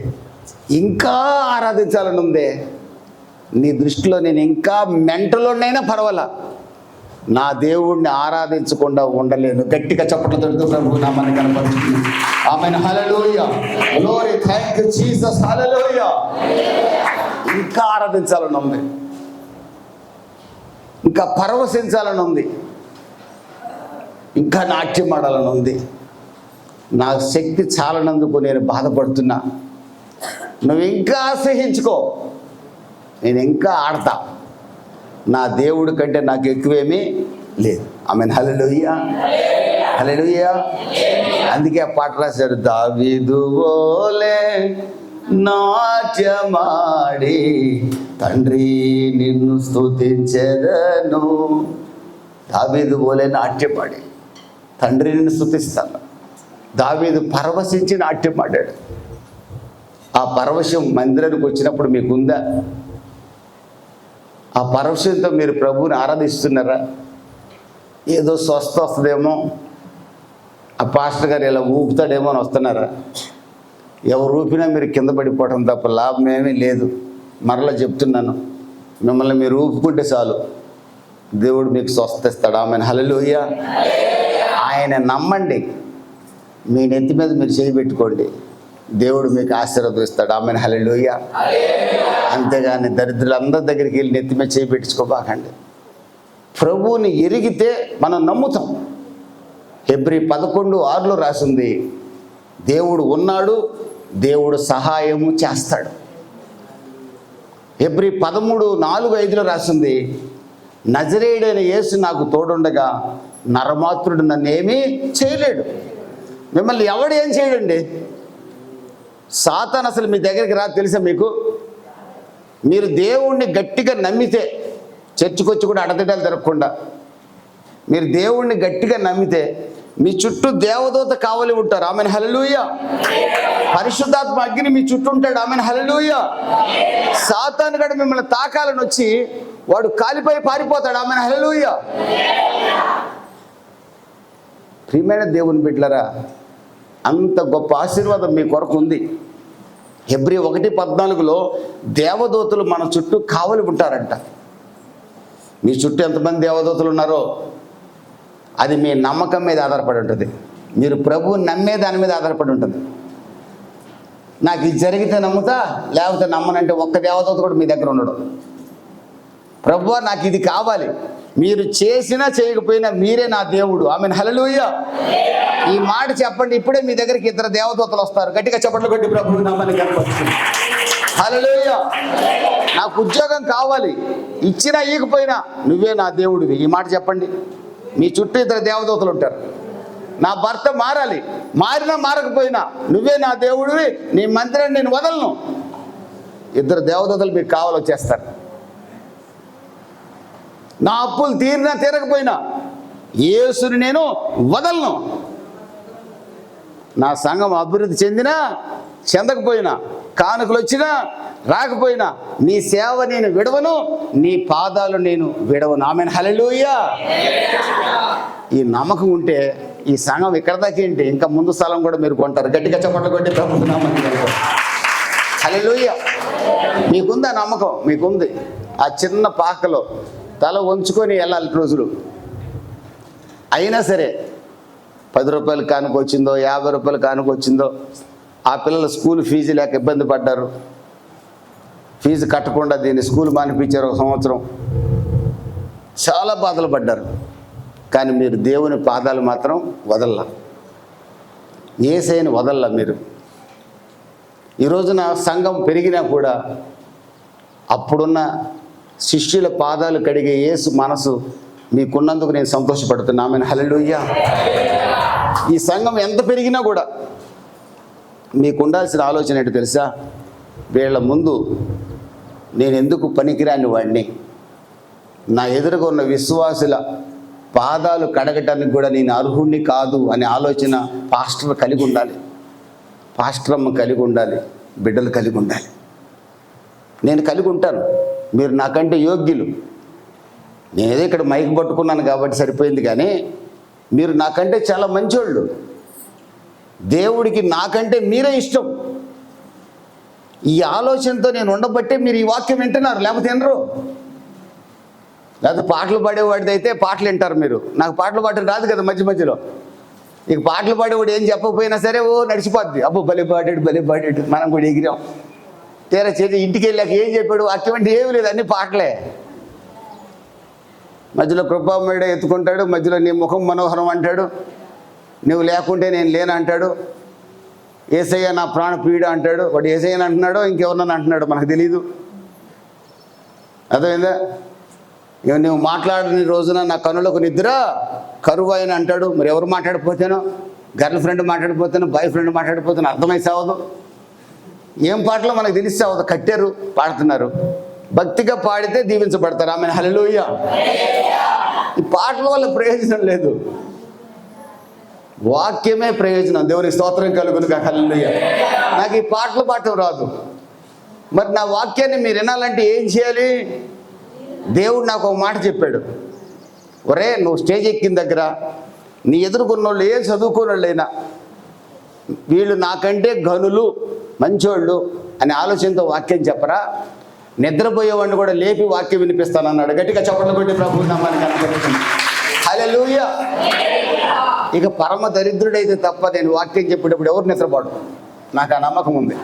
ఇంకా ఆరాధించాలని ఉందే. నీ దృష్టిలో నేను ఇంకా మెంటలోనైనా పర్వాలా, నా దేవుణ్ణి ఆరాధించకుండా ఉండలేను. గట్టిగా చప్పట్లు తడుతూ ప్రభు నామాన్ని కనపడుతుంది. ఆమేన్, హల్లెలూయా, గ్లోరీ, థాంక్ యూ జీసస్, హల్లెలూయా. ఇంకా ఆరాధించాలని ఉంది, ఇంకా పరవశించాలని ఉంది, ఇంకా నాట్యం ఆడాలని ఉంది. నా శక్తి చాలనందుకు నేను బాధపడుతున్నా. నువ్వు ఇంకా అసహించుకో, నేను ఇంకా ఆడతా. నా దేవుడి కంటే నాకు ఎక్కువేమీ లేదు. ఆమేన్, హల్లెలూయా, హల్లెలూయా. అందుకే ఆ పాట రాశాడు, దావీదు వోలే నాట్యమాడి తండ్రి నిన్ను స్తుతించెదను. దావీదు వోలే నాట్యమాడి తండ్రి నిన్ను స్తుతిస్తాను. దావీదు పరవశించి నాట్యం ఆడాడు. ఆ పరవశం మందిరానికి వచ్చినప్పుడు మీకుందా? ఆ పరవశంతో మీరు ప్రభువుని ఆరాధిస్తున్నారా? ఏదో స్వస్థ వస్తుందేమో, ఆ పాస్టర్ గారు ఇలా ఊపుతాడేమో అని వస్తున్నారా? ఎవరు ఊపినా మీరు కింద పడిపోవడం తప్ప లాభం ఏమీ లేదు. మరలా చెప్తున్నాను, మిమ్మల్ని మీరు ఊపుకుంటే చాలు, దేవుడు మీకు స్వస్థిస్తాడు. ఆమేన్, హల్లెలూయా. ఆయన నమ్మండి, మీ నెత్తి మీద మీరు చేయి పెట్టుకోండి, దేవుడు మీకు ఆశీర్వదిస్తాడు. ఆమేన్, హల్లెలూయా. అంతేగాని దరిద్రులందరి దగ్గరికి వెళ్ళి నెత్తి మీద చేయి పెట్టించుకోబాకండి. ప్రభువుని ఎరిగితే మనం నమ్ముతాం. హెబ్రీ 11:6 రాసింది, దేవుడు ఉన్నాడు, దేవుడు సహాయము చేస్తాడు. హెబ్రీ 13:4-5 రాసింది, నజరేయుడైన యేసు నాకు తోడుండగా నరమాత్రుడు నన్నేమీ చేయలేడు. మిమ్మల్ని ఎవడు ఏం చేయడండి? సాతాను అసలు మీ దగ్గరికి రా, తెలుసా మీకు? మీరు దేవుణ్ణి గట్టిగా నమ్మితే, చర్చికొచ్చి కూడా అడతడాలు తిరగకుండా మీరు దేవుణ్ణి గట్టిగా నమ్మితే మీ చుట్టూ దేవదూత కావలి ఉంటారు. ఆమేన్, హల్లెలూయా. పరిశుద్ధాత్మ అగ్ని మీ చుట్టూ ఉంటాడు. ఆమేన్, హల్లెలూయా. సాతాను గడ మిమ్మల్ని తాకాలని వచ్చి వాడు కాలిపోయి పారిపోతాడు. ఆమేన్, హల్లెలూయా. ప్రియమైన దేవుని బిడ్డలారా, అంత గొప్ప ఆశీర్వాదం మీ కొరకు ఉంది. హెబ్రీ 1:14 దేవదూతలు మన చుట్టూ కావలి ఉంటారంట. మీ చుట్టూ ఎంతమంది దేవదూతలు ఉన్నారో అది మీ నమ్మకం మీద ఆధారపడి ఉంటుంది. మీరు ప్రభువుని నమ్మే దాని మీద ఆధారపడి ఉంటుంది. నాకు ఇది జరిగితే నమ్ముతా, లేకపోతే నమ్మనంటే ఒక్క దేవదూత కూడా మీ దగ్గర ఉండడు. ప్రభువా నాకు ఇది కావాలి, మీరు చేసినా చేయకపోయినా మీరే నా దేవుడు. ఆమేన్, హల్లెలూయా. ఈ మాట చెప్పండి, ఇప్పుడే మీ దగ్గరికి 2 దేవదూతలు వస్తారు. గట్టిగా చప్పట్లు కొట్టి ప్రభువుని నామాన్ని కనపరుస్తుంది. హల్లెలూయా. నాకు ఉద్యోగం కావాలి, ఇచ్చినా ఇవ్వకపోయినా నువ్వే నా దేవుడివి. ఈ మాట చెప్పండి. మీ చుట్టూ ఇద్దరు దేవదూతలు ఉంటారు. నా భర్త మారాలి, మారినా మారకపోయినా నువ్వే నా దేవుడివి, నీ మందిరాన్ని నేను వదలను. ఇద్దరు దేవదూతలు మీకు కావాలి వచ్చేస్తారు. నా అప్పులు తీరినా తీరకపోయినా యేసుని నేను వదలను. నా సంఘం అభివృద్ధి చెందినా చెందకపోయినా, కానుకలు వచ్చినా రాకపోయినా నీ సేవ నేను విడవను, నీ పాదాలు నేను విడవను. ఆమెన్. హల్లెలూయా. ఈ నమ్మకం ఉంటే ఈ సంఘం ఇక్కడ దాకా ఏంటి, ఇంకా ముందు స్థలం కూడా మీరు కొంటారు. గట్టిగా చప్పట్లు కొట్టి ప్రభువు నామమున హల్లెలూయా. మీకుంది ఆ నమ్మకం, మీకుంది. ఆ చిన్న పాకలో తల వంచుకొని వెళ్ళాలి రోజులు. అయినా సరే 10 రూపాయలు కానుకొచ్చిందో 50 రూపాయలు కానుకొచ్చిందో, ఆ పిల్లల స్కూల్ ఫీజు లేక ఇబ్బంది పడ్డారు, ఫీజు కట్టకుండా దీన్ని స్కూల్ మానిపించారు 1 సంవత్సరం, చాలా బాధలు పడ్డారు. కానీ మీరు దేవుని పాదాలు మాత్రం వదల్లా, యేసయ్యని వదల్లా. మీరు ఈ రోజున సంఘం పెరిగినా కూడా అప్పుడున్న శిష్యుల పాదాలు కడిగే యేసు మనసు మీకున్నందుకు నేను సంతోషపడుతున్నా. ఆమెన్. హల్లెలూయా. ఈ సంఘం ఎంత పెరిగినా కూడా మీకు ఉండాల్సిన ఆలోచన ఏంటో తెలుసా? వీళ్ళ ముందు నేను ఎందుకు పనికిరాని వాడిని, నా ఎదురుగా ఉన్న విశ్వాసుల పాదాలు కడగటానికి కూడా నేను అర్హుణ్ణి కాదు అనే ఆలోచన పాస్టర్ కలిగి ఉండాలి, పాస్టరమ్మ కలిగి ఉండాలి, బిడ్డలు కలిగి ఉండాలి. నేను కలిగి ఉంటాను, మీరు నాకంటే యోగ్యులు. నేనేదో ఇక్కడ మైక్ పట్టుకున్నాను కాబట్టి సరిపోయింది, కానీ మీరు నాకంటే చాలా మంచోళ్ళు. దేవుడికి నాకంటే మీరే ఇష్టం. ఈ ఆలోచనతో నేను ఉండబట్టే మీరు ఈ వాక్యం వింటున్నారు, లేకపోతే వినరు. లేకపోతే పాటలు పాడేవాడిది అయితే పాటలు వింటారు మీరు. నాకు పాటలు పాడడం రాదు కదా మధ్య మధ్యలో. ఇక పాటలు పాడేవాడు ఏం చెప్పకపోయినా సరే ఓ నడిచిపోద్ది. అబ్బో భలే పాడాడు, మనం కూడా ఎగిరాం. తీరా చేతి ఇంటికి వెళ్ళాక ఏం చెప్పాడు వాక్యం అంటే ఏమి లేదు, అన్ని పాటలే. మధ్యలో కృపామయుడే ఎత్తుకుంటాడు, మధ్యలో నీ ముఖం మనోహరం అంటాడు, నువ్వు లేకుంటే నేను లేను అంటాడు, యేసయ్య నా ప్రాణ ప్రియుడు అంటాడు. వాడు యేసయ్యని అంటున్నాడో ఇంకెవరినని అంటున్నాడో మనకు తెలీదు. అర్థమైందా? ఇక నువ్వు మాట్లాడిన రోజున నా కనులకు నిద్ర కరువు అయిన అంటాడు. మరి ఎవరు మాట్లాడిపోతానో, గర్ల్ ఫ్రెండ్ మాట్లాడిపోతాను, బాయ్ ఫ్రెండ్ మాట్లాడిపోతాను, అర్థమైతే అవ్వదు. ఏం పాటలో మనకు తెలిస్తే అవ్వదు. కట్టారు, పాడుతున్నారు. భక్తిగా పాడితే దీవించబడతారు. ఆమె. హల్లెలూయా. ఈ పాటల వల్ల ప్రయోజనం లేదు, వాక్యమే ప్రయోజనం. దేవునికి స్తోత్రం కలుగును గాక. హల్లెలూయా. నాకు ఈ పాటలు పాడటం రాదు, మరి నా వాక్యాన్ని మీరు వినాలంటే ఏం చేయాలి? దేవుడు నాకు ఒక మాట చెప్పాడు, ఒరే నువ్వు స్టేజ్ ఎక్కిన దగ్గర నీ ఎదుర్కొన్న వాళ్ళు ఏ చదువుకున్న వాళ్ళైనా వీళ్ళు నాకంటే ఘనులు మంచోళ్ళు అనే ఆలోచనతో వాక్యం చెప్పరా, నిద్రపోయేవాడిని కూడా లేపి వాక్యం వినిపిస్తానన్నాడు. గట్టిగా చప్పట్లు కొట్టి ప్రభువు నామానికి కనపడుతుంది. హల్లెలూయా. ఇక పరమ దరిద్రుడైతే తప్ప నేను వాక్యం చెప్పేటప్పుడు ఎవరు నిద్రపోడు. నాకు ఆ నమ్మకం ఉంది.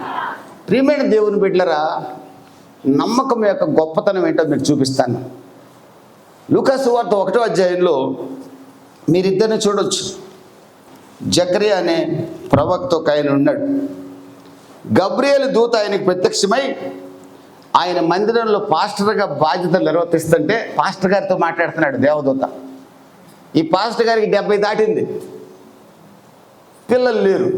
ప్రియమైన దేవుని బిడ్డలారా, నమ్మకం యొక్క గొప్పతనం ఏంటో మీకు చూపిస్తాను. లూకా సువార్త 1వ అధ్యాయంలో మీరిద్దరిని చూడొచ్చు. జకరియా అనే ప్రవక్త ఒక ఆయన ఉన్నాడు. గబ్రియేలు దూత ఆయనకు ప్రత్యక్షమై ఆయన మందిరంలో పాస్టర్గా బాధ్యతలు నిర్వర్తిస్తుంటే పాస్టర్ గారితో మాట్లాడుతున్నాడు దేవదూత. ఈ పాస్టర్ గారికి 70 దాటింది, పిల్లలు లేరు.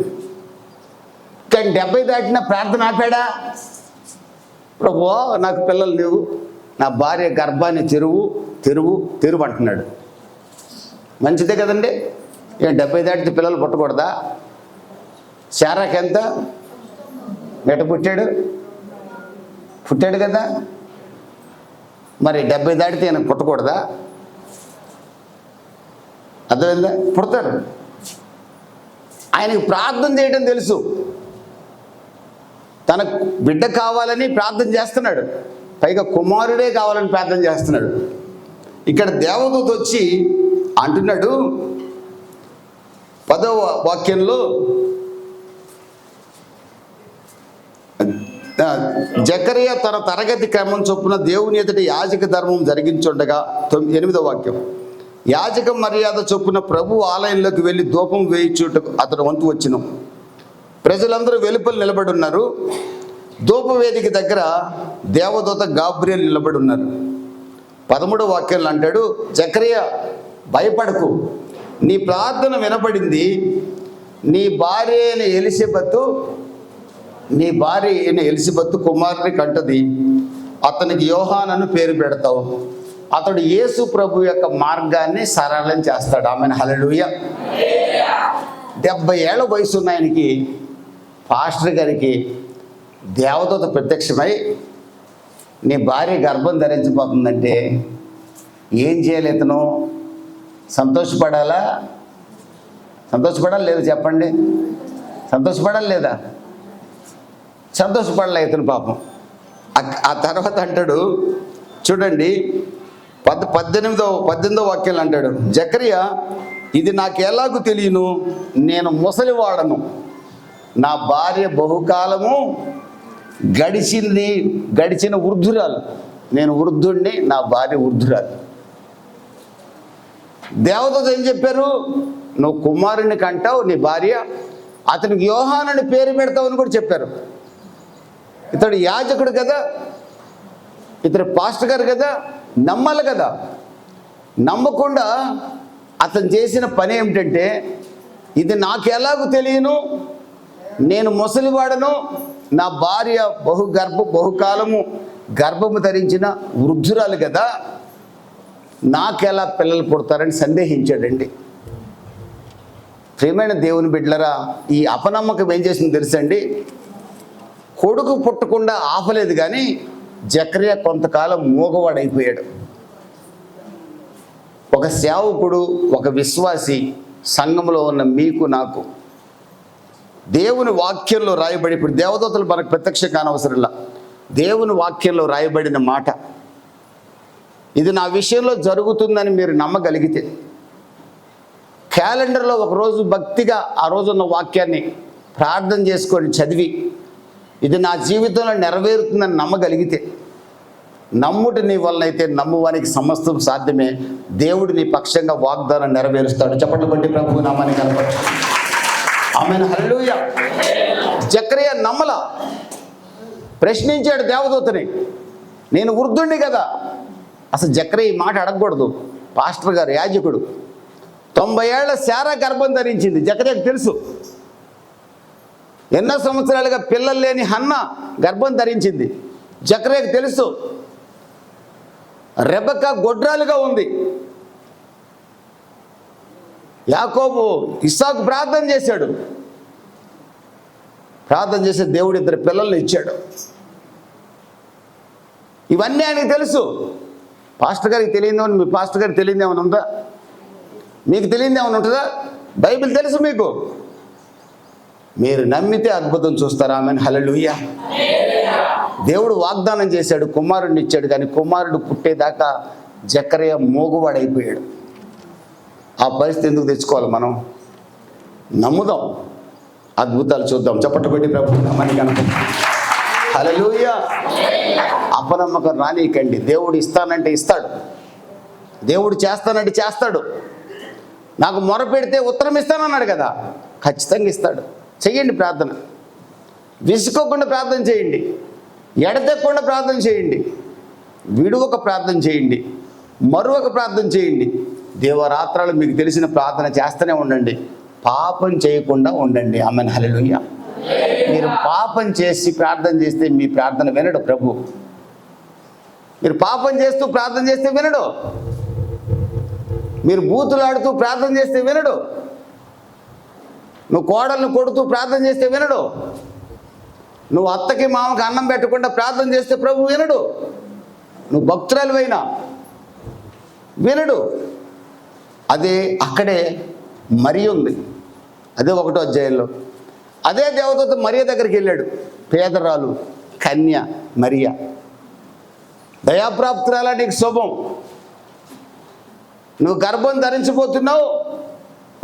కానీ 70 దాటినా ప్రార్థన ఆపాడా? ప్రభువా నాకు పిల్లలు లేవు, నా భార్య గర్భాన్ని తెరువు అంటున్నాడు. మంచిదే కదండి. ఏం 70 దాటితే పిల్లలు పుట్టకూడదా? శారాకి ఎంత ఎట పుట్టాడు కదా, మరి 70 దాటితే ఈయనకు పుట్టకూడదా? అర్థమైందా? పుడతారు. ఆయనకు ప్రార్థన చేయడం తెలుసు, తన బిడ్డ కావాలని ప్రార్థన చేస్తున్నాడు, పైగా కుమారుడే కావాలని ప్రార్థన చేస్తున్నాడు. ఇక్కడ దేవదూత వచ్చి అంటున్నాడు 10వ వాక్యంలో, జకరియా తన తరగతి క్రమం చొప్పున దేవుని ఎదుట యాజక ధర్మం జరిగించుండగా 8వ వాక్యం, యాజక మర్యాద చొప్పున ప్రభు ఆలయంలోకి వెళ్ళి ధూపం వేయించుటకు అతడు వంతు వచ్చిన ప్రజలందరూ వెలుపల నిలబడి ఉన్నారు. ధూపవేదిక దగ్గర దేవదూత గాబ్రియేలు నిలబడి ఉన్నారు. 13వ వాక్యంలో అంటాడు, జకరియా భయపడకు, నీ ప్రార్థన వినబడింది. నీ భార్య అయిన ఎలిసబెతు కుమారుని కంటది. అతనికి యోహానను పేరు పెడతావు. అతడు యేసు ప్రభు యొక్క మార్గాన్ని సరళం చేస్తాడు. ఆమెను హల్లెలూయా. 70 ఏళ్ల వయసు ఉన్న ఆయనకి, పాస్టర్ గారికి దేవదూత ప్రత్యక్షమై నీ భార్య గర్భం ధరించబోతుందంటే ఏం చేయాలి? ఇతను సంతోషపడాలా లేదా చెప్పండి? సంతోషపడాలి లేదా? సంతోషపడలే ఇతను పాపం. ఆ తర్వాత అంటాడు చూడండి, 18వ వాక్యాలు అంటాడు, జకరియా ఇది నాకు ఎలాగూ తెలియను, నేను ముసలివాడను, నా భార్య బహుకాలము గడిచిన వృద్ధురాలు, నేను వృద్ధుణ్ణి, నా భార్య వృద్ధురాలు. దేవదూత ఏం చెప్పారు? నువ్వు కుమారుని కంటావు, నీ భార్య, అతనికి యోహానని పేరు పెడతావు అని కూడా చెప్పారు. ఇతడు యాజకుడు కదా, ఇతడు పాస్టర్ గారు కదా, నమ్మాలి కదా. నమ్మకుండా అతను చేసిన పని ఏమిటంటే, ఇది నాకు ఎలాగూ తెలియను, నేను ముసలివాడను, నా భార్య బహుకాలము గర్భము ధరించిన వృద్ధురాలు కదా, నాకెలా పిల్లలు పుడతారని సందేహించాడండి. ప్రియమైన దేవుని బిడ్డలరా, ఈ అపనమ్మకం ఏం చేసింది తెలుసండి? కొడుకు పుట్టకుండా ఆపలేదు, కానీ జకరియా కొంతకాలం మూగవాడైపోయాడు. ఒక సేవకుడు, ఒక విశ్వాసి, సంఘంలో ఉన్న మీకు నాకు దేవుని వాక్యంలో రాయబడి, ఇప్పుడు దేవదూతలు మనకు ప్రత్యక్ష కానవసరంలా, దేవుని వాక్యంలో రాయబడిన మాట ఇది నా విషయంలో జరుగుతుందని మీరు నమ్మగలిగితే, క్యాలెండర్లో ఒకరోజు భక్తిగా ఆ రోజున్న వాక్యాన్ని ప్రార్థన చేసుకొని చదివి ఇది నా జీవితంలో నెరవేరుతుందని నమ్మగలిగితే, నమ్ముటి నీ వలనైతే నమ్మువానికి సమస్తం సాధ్యమే. దేవుడు నీ పక్షంగా వాగ్దానం నెరవేరుస్తాడు. చెప్పండి బట్టి ప్రభువు నామాన్ని కనపడు. ఆమేన్, హల్లెలూయా. జకరియా నమ్మల, ప్రశ్నించాడు దేవదూతని, నేను వృద్ధుణ్ణి కదా. అసలు జకరియా ఈ మాట అడగకూడదు. పాస్టర్ గారు యాజకుడు, 90 ఏళ్ల శారా గర్భం ధరించింది. జకరియాకు తెలుసు. ఎన్నో సంవత్సరాలుగా పిల్లలు లేని హన్న గర్భం ధరించింది. జకరియాకు తెలుసు. రెబెక్క గొడ్రాలుగా ఉంది. యాకోబు ఇస్సాకు ప్రార్థన చేశాడు. ప్రార్థన చేసి దేవుడు 2 పిల్లల్ని ఇచ్చాడు. ఇవన్నీ ఆయనకి తెలుసు. పాస్టర్ గారికి తెలియదేమని, మీ పాస్టర్ గారికి తెలియదేమని ఉందా? మీకు తెలియదేమని ఉంటుందా? బైబిల్ తెలుసు మీకు. మీరు నమ్మితే అద్భుతం చూస్తారు. ఆమెన్, హల్లెలూయా. దేవుడు వాగ్దానం చేశాడు, కుమారుడిని ఇచ్చాడు, కానీ కుమారుడు పుట్టేదాకా జకరియా మోగువాడైపోయాడు. ఆ పరిస్థితి ఎందుకు తెచ్చుకోవాలి? మనం నమ్ముదాం, అద్భుతాలు చూద్దాం. చప్పట్లు పెట్టి ప్రభు నమ్మని కనుక హల్లెలూయా. అపనమ్మకం రానీకండి. దేవుడు ఇస్తానంటే ఇస్తాడు, దేవుడు చేస్తానంటే చేస్తాడు. నాకు మొర పెడితే ఉత్తరం ఇస్తానన్నాడు కదా, ఖచ్చితంగా ఇస్తాడు. చెయ్యండి ప్రార్థన, విసుకోకుండా ప్రార్థన చేయండి, ఎడతెక్కకుండా ప్రార్థన చేయండి, విడువక ప్రార్థన చేయండి, మరొక ప్రార్థన చేయండి. దేవరాత్రాలు మీకు తెలిసిన ప్రార్థన చేస్తూనే ఉండండి, పాపం చేయకుండా ఉండండి. ఆమేన్, హల్లెలూయా. మీరు పాపం చేసి ప్రార్థన చేస్తే మీ ప్రార్థన వినడు ప్రభు. మీరు పాపం చేస్తూ ప్రార్థన చేస్తే వినడు. మీరు బూతులాడుతూ ప్రార్థన చేస్తే వినడు. నువ్వు కోడలను కొడుతూ ప్రార్థన చేస్తే వినడు. నువ్వు అత్తకి మామకి అన్నం పెట్టకుండా ప్రార్థన చేస్తే ప్రభు వినడు. నువ్వు భక్తురాలివైనా వినడు. అదే అక్కడే మరి ఉంది. అదే 1వ అధ్యాయంలో అదే దేవదూత మరియ దగ్గరికి వెళ్ళాడు. పేదరాలు కన్య మరియ, దయాప్రాప్తురాలా, నీకు శుభం, నువ్వు గర్భం ధరించబోతున్నావు,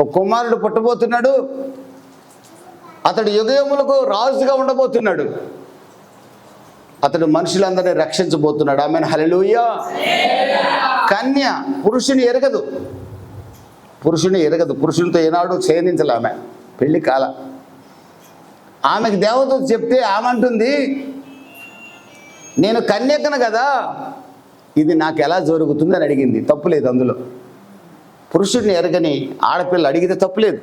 ఒక కుమారుడు పుట్టబోతున్నాడు, అతడు యుగయములకు రాజుగా ఉండబోతున్నాడు, అతడు మనుషులందరినీ రక్షించబోతున్నాడు. ఆమేన్, హల్లెలూయా. కన్య పురుషుని ఎరగదు, పురుషునితో ఏనాడు ఛేదించలే. ఆమె పెళ్లి కాల. ఆమెకు దేవదూత చెప్తే ఆమె అంటుంది, నేను కన్యకను కదా, ఇది నాకు ఎలా జరుగుతుంది అని అడిగింది. తప్పు లేదు అందులో. పురుషుడిని ఎరగని ఆడపిల్ల అడిగితే తప్పులేదు.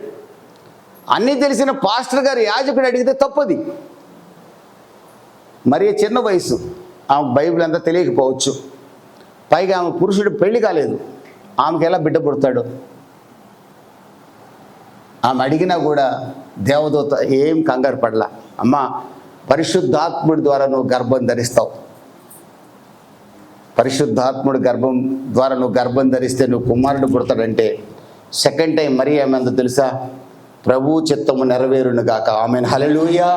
అన్నీ తెలిసిన పాస్టర్ గారు యాజకుడు అడిగితే తప్పది. మరి చిన్న వయసు, ఆమె బైబిల్ అంతా తెలియకపోవచ్చు. పైగా ఆమె పురుషుడు పెళ్లి కాలేదు, ఆమెకి ఎలా బిడ్డ పుడతాడు? ఆమె అడిగినా కూడా దేవదూత ఏం కంగారు పడలా. అమ్మా, పరిశుద్ధాత్ముడి ద్వారా నువ్వు గర్భం ధరిస్తావు, పరిశుద్ధాత్ముడి గర్భం ద్వారా నువ్వు గర్భం ధరిస్తే నువ్వు కుమారుడు పుడతాడంటే సెకండ్ టైం మరి ఏమందో తెలుసా? ప్రభు చిత్తము నెరవేరును గాక. ఆమెన్, హల్లెలూయా.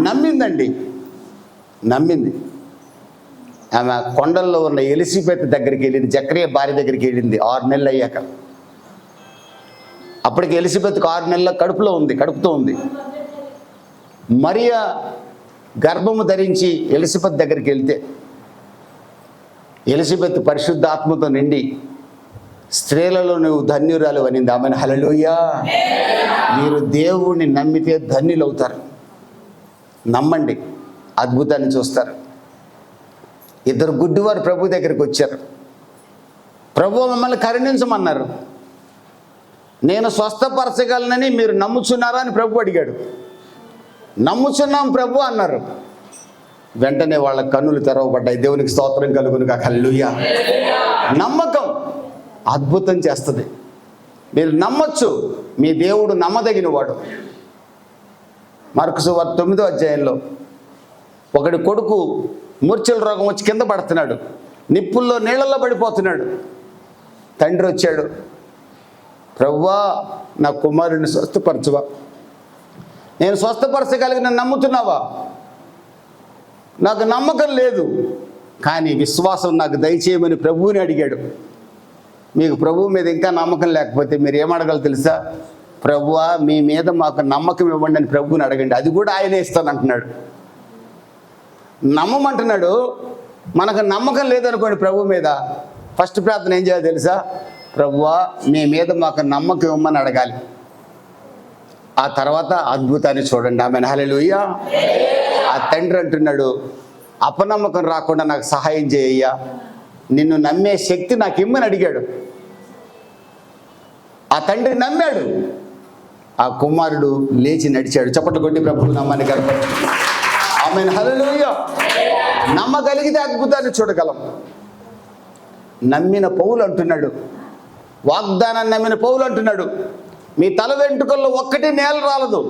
నమ్మిందండి, నమ్మింది. ఆమె కొండల్లో ఉన్న ఎలిజబెత్ దగ్గరికి వెళ్ళింది, జకరియా భార్య దగ్గరికి వెళ్ళింది 6 నెలలు అయ్యాక. అప్పటికి ఎలిజబెత్కు 6 నెలల కడుపుతో ఉంది. మరియా గర్భము ధరించి ఎలిజబెత్ దగ్గరికి వెళ్తే ఎలిజబెత్ పరిశుద్ధాత్మతో నిండి స్త్రీలలో నువ్వు ధన్యురాలు అనింది. ఆమెన్, హల్లెలూయా. మీరు దేవుణ్ణి నమ్మితే ధన్యులవుతారు. నమ్మండి, అద్భుతాన్ని చూస్తారు. 2 గుడ్డివారు ప్రభు దగ్గరికి వచ్చారు. ప్రభు మిమ్మల్ని కరుణించమన్నారు. నేను స్వస్థపరచగలనని మీరు నమ్ముచున్నారా అని ప్రభు అడిగాడు. నమ్ముచున్నాం ప్రభు అన్నారు. వెంటనే వాళ్ళ కన్నులు తెరవబడ్డాయి. దేవునికి స్తోత్రం కలుగును గాక. హల్లెలూయా. నమ్మకం అద్భుతం చేస్తుంది. మీరు నమ్మొచ్చు, మీ దేవుడు నమ్మదగినవాడు. మార్కు సువార్త 9వ అధ్యాయంలో ఒకడి కొడుకు మూర్ఛల రోగం వచ్చి కింద పడుతున్నాడు, నిప్పుల్లో నీళ్ళల్లో పడిపోతున్నాడు. తండ్రి వచ్చాడు, ప్రభువా నా కుమారుడిని స్వస్థపరచువా, నేను స్వస్థపరచగలిగిన నమ్ముతున్నావా? నాకు నమ్మకం లేదు, కానీ విశ్వాసం నాకు దయచేయమని ప్రభువుని అడిగాడు. మీకు ప్రభువు మీద ఇంకా నమ్మకం లేకపోతే మీరు ఏమడగలరు తెలుసా? ప్రభువా మీ మీద మాకు నమ్మకం ఇవ్వండి అని ప్రభువుని అడగండి, అది కూడా ఆయనే ఇస్తానంటున్నాడు. నమ్మమంటున్నాడు. మనకు నమ్మకం లేదనుకోండి ప్రభు మీద, ఫస్ట్ ప్రార్థన ఏం చేయాలి తెలుసా? ప్రభువా మీ మీద మాకు నమ్మకం ఇవ్వమని అడగాలి. ఆ తర్వాత అద్భుతాన్ని చూడండి. ఆమెన్, హల్లెలూయా. ఆ తండ్రి అంటున్నాడు, అపనమ్మకం రాకుండా నాకు సహాయం చేయ్యా, నిన్ను నమ్మే శక్తి నాకు ఇమ్మని అడిగాడు. ఆ తండ్రి నమ్మాడు. ఆ కుమారుడు లేచి నడిచాడు. చప్పట్లు కొట్టి ప్రభువు నమ్మని గర్భ. ఆమెన్, హల్లెలూయా. నమ్మగలిగితే అద్భుతాన్ని చూడగలం. నమ్మిన పౌలు అంటున్నాడు, వాగ్దానాన్ని నమ్మిన పౌలు అంటున్నాడు, మీ తల వెంట్రుకల్లో ఒక్కటి నేల రాలదు.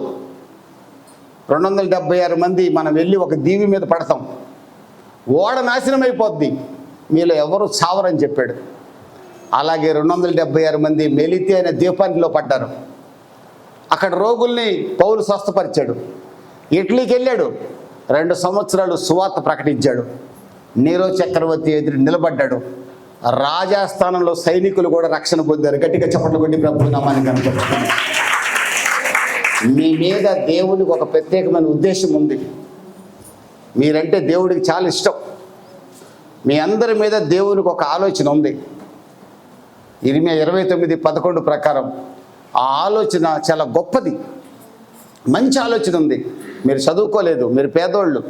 276 మంది మనం వెళ్ళి ఒక దీవి మీద పడతాం, ఓడ నాశనం అయిపోద్ది, మీలో ఎవరు చావరని చెప్పాడు. అలాగే 276 మంది మెలితి అనే ద్వీపానిలో పడ్డారు. అక్కడ రోగుల్ని పౌలు స్వస్థపరిచాడు. ఇటలీకి వెళ్ళాడు, 2 సంవత్సరాలు సువార్త ప్రకటించాడు. నీరో చక్రవర్తి ఎదురు నిలబడ్డాడు. రాజాస్థానంలో సైనికులు కూడా రక్షణ పొందారు. గట్టిగా చప్పట్లు కొట్టి ప్రభువు నామాన్ని కనపరుచుకోండి. మీ మీద దేవునికి ఒక ప్రత్యేకమైన ఉద్దేశం ఉంది. మీరంటే దేవుడికి చాలా ఇష్టం. మీ అందరి మీద దేవునికి ఒక ఆలోచన ఉంది. ఇర్మియా 29:11 ప్రకారం ఆ ఆలోచన చాలా గొప్పది, మంచి ఆలోచన ఉంది. మీరు చదువుకోలేదు, మీరు పేదోళ్ళు,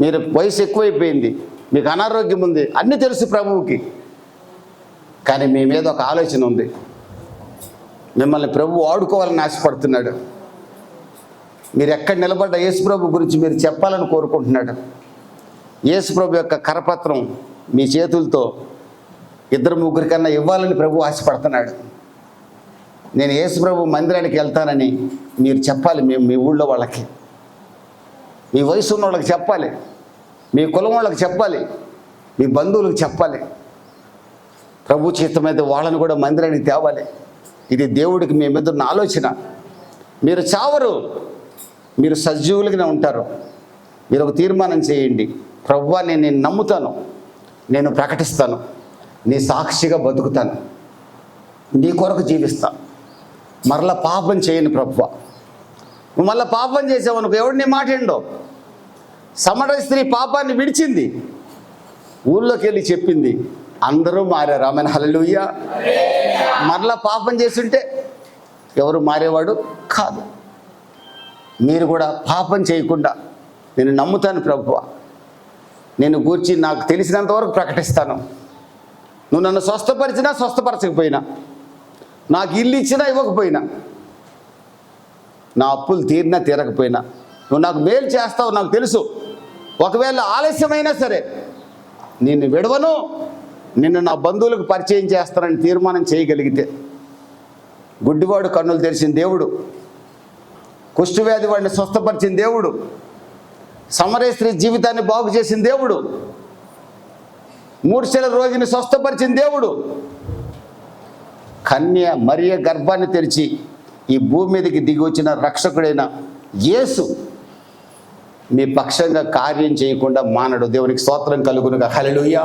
మీరు వయసు ఎక్కువైపోయింది, మీకు అనారోగ్యం ఉంది, అన్నీ తెలుసు ప్రభువుకి. కానీ మీ మీద ఒక ఆలోచన ఉంది. మిమ్మల్ని ప్రభువు ఆడుకోవాలని ఆశపడుతున్నాడు. మీరు ఎక్కడ నిలబడ్డ యేసుప్రభు గురించి మీరు చెప్పాలని కోరుకుంటున్నాడు. యేసుప్రభు యొక్క కరపత్రం మీ చేతులతో 2-3 కన్నా ఇవ్వాలని ప్రభు ఆశపడుతున్నాడు. నేను యేసుప్రభు మందిరానికి వెళ్తానని మీరు చెప్పాలి. మీ ఊళ్ళో వాళ్ళకి, మీ వయసు ఉన్న వాళ్ళకి చెప్పాలి, మీ కులం వాళ్ళకి చెప్పాలి, మీ బంధువులకు చెప్పాలి. ప్రభు చిత్తమైతే వాళ్ళని కూడా మందిరానికి తేవాలి. ఇది దేవుడికి మీ మీద ఉన్న ఆలోచన. మీరు చావరు, మీరు సజీవులుగానే ఉంటారు. మీరు ఒక తీర్మానం చేయండి, ప్రభువా నేను నిన్ను నమ్ముతాను, నేను ప్రకటిస్తాను, నీ సాక్షిగా బతుకుతాను, నీ కొరకు జీవిస్తాను, మరలా పాపం చేయను ప్రభువా. నువ్వు మళ్ళీ పాపం చేసావు, ఎవడు నీ మాట ఏండో. సమర స్త్రీ పాపాన్ని విడిచింది, ఊళ్ళోకి వెళ్ళి చెప్పింది, అందరూ మారారు. ఆమెన్, హల్లెలూయా. మరలా పాపం చేస్తుంటే ఎవరు మారేవాడు కాదు. మీరు కూడా పాపం చేయకుండా నేను నమ్ముతాను ప్రభువా, నేను గూర్చి నాకు తెలిసినంతవరకు ప్రకటిస్తాను, నువ్వు నన్ను స్వస్థపరిచినా స్వస్థపరచకపోయినా, నాకు ఇల్లు ఇచ్చినా ఇవ్వకపోయినా, నా అప్పులు తీరినా తీరకపోయినా, నువ్వు నాకు మేలు చేస్తావు నాకు తెలుసు. ఒకవేళ ఆలస్యమైనా సరే నిన్ను విడవను, నిన్ను నా బంధువులకు పరిచయం చేస్తానని తీర్మానం చేయగలిగితే, గుడ్డివాడు కన్నులు తెరిచిన దేవుడు, కుష్ఠవ్యాధి వాడిని స్వస్థపరిచిన దేవుడు, సమరయ స్త్రీ జీవితాన్ని బాగు చేసిన దేవుడు, మూర్ఛల రోగిని స్వస్థపరిచిన దేవుడు, కన్య మరియ గర్భాన్ని తెరిచి ఈ భూమి మీదకి దిగి వచ్చిన రక్షకుడైన యేసు మీ పక్షంగా కార్యం చేయకుండా మానడు. దేవునికి స్తోత్రం కలుగునుగా. హల్లెలూయా.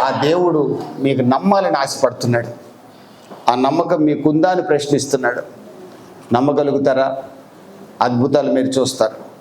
ఆ దేవుడు మీకు నమ్మాలని ఆశపడుతున్నాడు. ఆ నమ్మకం మీకుందా అని ప్రశ్నిస్తున్నాడు. నమ్మగలుగుతారా? అద్భుతాలు మీరు చూస్తారు.